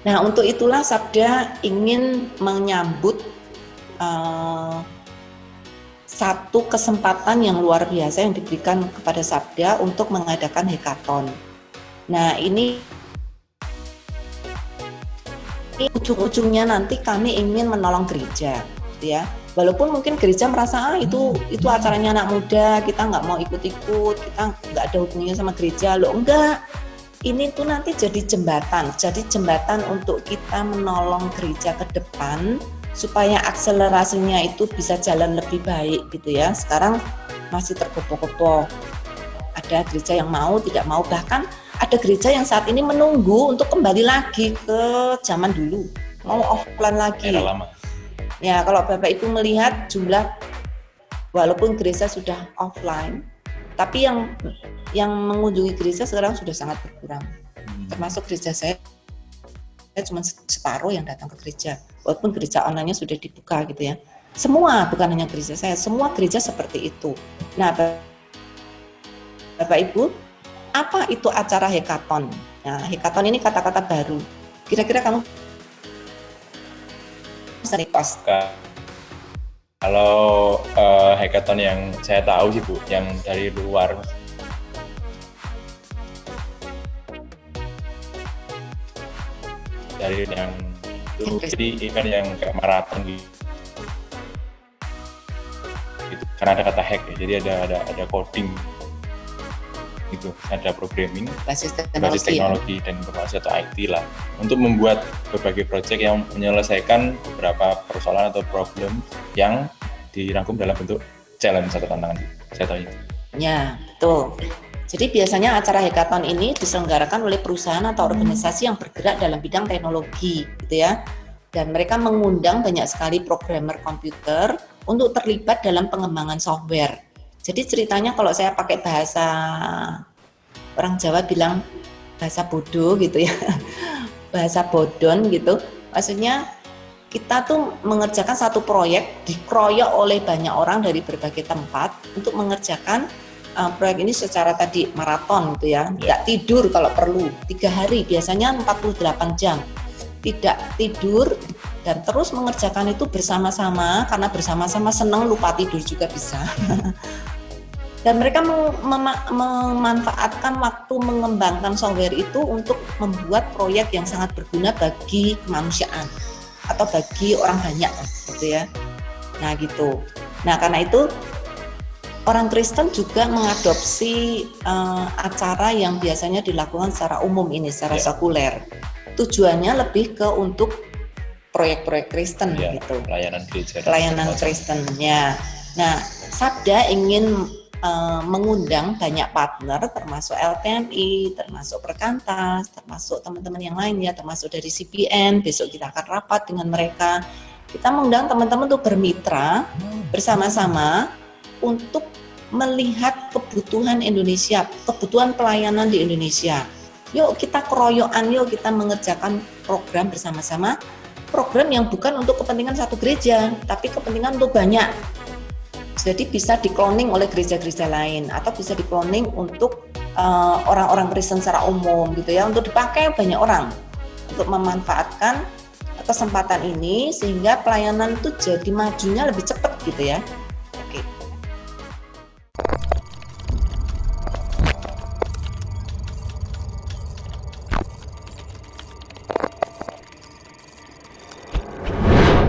Nah, untuk itulah Sabda ingin menyambut satu kesempatan yang luar biasa yang diberikan kepada Sabda untuk mengadakan hackathon. Nah, ini ujung-ujungnya nanti kami ingin menolong gereja, ya. Walaupun mungkin gereja merasa itu acaranya anak muda, kita nggak mau ikut-ikut, kita nggak ada hubungannya sama gereja, loh enggak. Ini tuh nanti jadi jembatan untuk kita menolong gereja ke depan supaya akselerasinya itu bisa jalan lebih baik gitu ya. Sekarang masih tergopoh-gopoh. Ada gereja yang mau, tidak mau, bahkan ada gereja yang saat ini menunggu untuk kembali lagi ke zaman dulu, mau offline lagi. Era lama. Ya, kalau Bapak Ibu melihat jumlah, walaupun gereja sudah offline, tapi yang mengunjungi gereja sekarang sudah sangat berkurang. Termasuk gereja saya cuma separuh yang datang ke gereja, walaupun gereja online-nya sudah dibuka gitu ya. Semua, bukan hanya gereja saya, semua gereja seperti itu. Nah, Bapak Ibu, apa itu acara hackathon? Nah, hackathon ini kata-kata baru. Kira-kira kamu sering post? Kalau hackathon yang saya tahu sih Bu, yang dari luar, dari yang itu, jadi event yang kayak maraton gitu. Karena ada kata hack ya, jadi ada coding gitu, ada programming, basis teknologi dan informasi atau IT lah, untuk membuat berbagai proyek yang menyelesaikan beberapa persoalan atau problem yang dirangkum dalam bentuk challenge atau tantangan. Saya tahu itu. Ya, betul. Jadi biasanya acara hackathon ini diselenggarakan oleh perusahaan atau organisasi yang bergerak dalam bidang teknologi, gitu ya. Dan mereka mengundang banyak sekali programmer komputer untuk terlibat dalam pengembangan software. Jadi ceritanya kalau saya pakai bahasa orang Jawa bilang bahasa bodoh gitu ya, bahasa bodon gitu, maksudnya kita tuh mengerjakan satu proyek, dikeroyok oleh banyak orang dari berbagai tempat untuk mengerjakan proyek ini secara tadi maraton gitu ya, nggak tidur kalau perlu, 3 hari, biasanya 48 jam, tidak tidur dan terus mengerjakan itu bersama-sama, karena bersama-sama senang, lupa tidur juga bisa. Dan mereka memanfaatkan waktu mengembangkan software itu untuk membuat proyek yang sangat berguna bagi kemanusiaan atau bagi orang banyak gitu ya. Nah gitu. Nah karena itu orang Kristen juga mengadopsi acara yang biasanya dilakukan secara umum ini, secara sekuler. Tujuannya lebih ke untuk proyek-proyek Kristen gitu. Pelayanan gereja. Pelayanan Kristen ya. Nah, Sabda ingin mengundang banyak partner, termasuk LTMI, termasuk Perkantas, termasuk teman-teman yang lainnya, termasuk dari CPN. Besok kita akan rapat dengan mereka. Kita mengundang teman-teman untuk bermitra bersama-sama untuk melihat kebutuhan Indonesia, kebutuhan pelayanan di Indonesia. Yuk kita keroyokan, yuk kita mengerjakan program bersama-sama, program yang bukan untuk kepentingan satu gereja, tapi kepentingan untuk banyak. Jadi bisa di-cloning oleh gereja-gereja lain atau bisa di-cloning untuk orang-orang Kristen secara umum gitu ya, untuk dipakai banyak orang untuk memanfaatkan kesempatan ini sehingga pelayanan itu jadi majunya lebih cepat gitu ya.